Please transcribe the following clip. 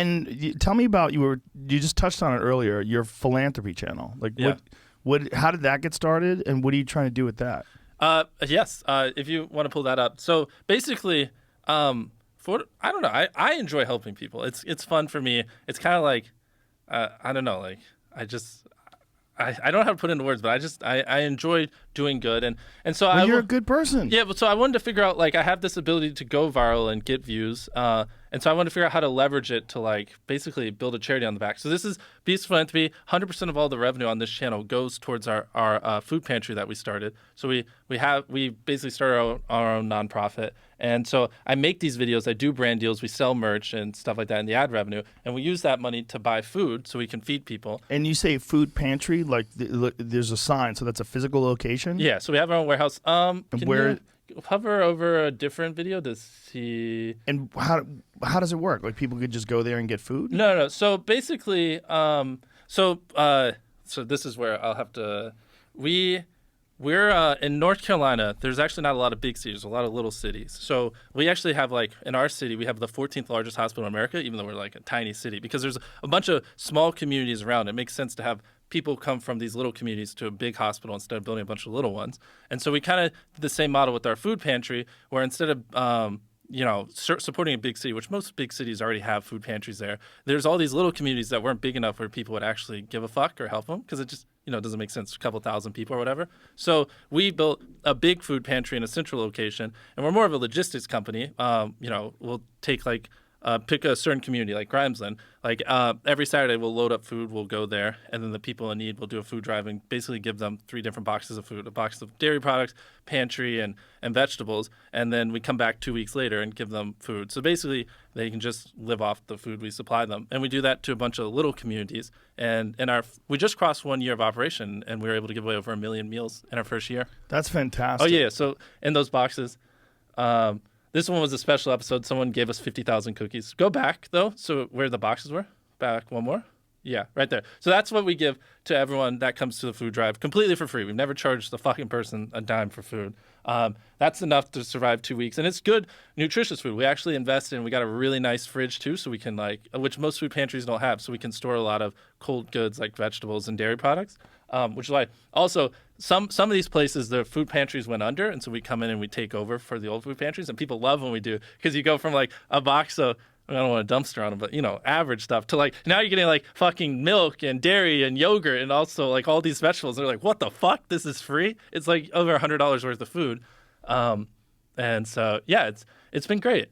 And tell me about you just touched on it earlier. Your philanthropy channel, like Yeah. what? How did that get started, and what are you trying to do with that? Yes, if you want to pull that up. So basically, I don't know. I enjoy helping people. It's fun for me. It's kind of like, I don't know. Like I don't know how to put it into words, but I enjoy doing good, and so Well, you're a good person. Yeah, but so I wanted to figure out, like, I have this ability to go viral and get views, and so I wanted to figure out how to leverage it to, like, basically build a charity on the back. So this is Beast Philanthropy. 100% of all the revenue on this channel goes towards our food pantry that we started. So we basically started our own nonprofit, and so I make these videos. I do brand deals. We sell merch and stuff like that in the ad revenue, and we use that money to buy food so we can feed people. And you say food pantry, like there's a sign, so that's a physical location. Yeah, so we have our own warehouse. And where? You hover over a different video to see. And how does it work? Like people could just go there and get food? No. So basically, so this is where I'll have to. We're in North Carolina. There's actually not a lot of big cities, a lot of little cities. So we actually have, like, in our city, we have the 14th largest hospital in America, even though we're like a tiny city, because there's a bunch of small communities around. It makes sense to have people come from these little communities to a big hospital instead of building a bunch of little ones. And so we kind of did the same model with our food pantry, where instead of supporting a big city, which most big cities already have food pantries there, there's all these little communities that weren't big enough where people would actually give a fuck or help them, because it just doesn't make sense, a couple thousand people or whatever. So we built a big food pantry in a central location, and we're more of a logistics company. We'll take pick a certain community like Grimesland. Like every Saturday we'll load up food, we'll go there, and then the people in need, we'll do a food drive and basically give them 3 different boxes of food: a box of dairy products, pantry, and vegetables. And then we come back 2 weeks later and give them food. So basically they can just live off the food we supply them. And we do that to a bunch of little communities. And we just crossed 1 year of operation, and we were able to give away over 1 million meals in our first year. That's fantastic. Oh yeah, so in those boxes, this one was a special episode. Someone gave us 50,000 cookies. Go back, though, so where the boxes were. Back one more. Yeah, right there. So that's what we give to everyone that comes to the food drive, completely for free. We've never charged the fucking person a dime for food. That's enough to survive 2 weeks. And it's good, nutritious food. We actually invest in, we got a really nice fridge, too, so we can, which most food pantries don't have, so we can store a lot of cold goods like vegetables and dairy products, which is why. Also, some of these places, the food pantries went under, and so we come in and we take over for the old food pantries, and people love when we do, because you go from, like, a box of, I don't want a dumpster on them, but, average stuff to, like, now you're getting, like, fucking milk and dairy and yogurt and also, like, all these vegetables. They're like, what the fuck? This is free? It's, like, over $100 worth of food. And so, yeah, it's been great.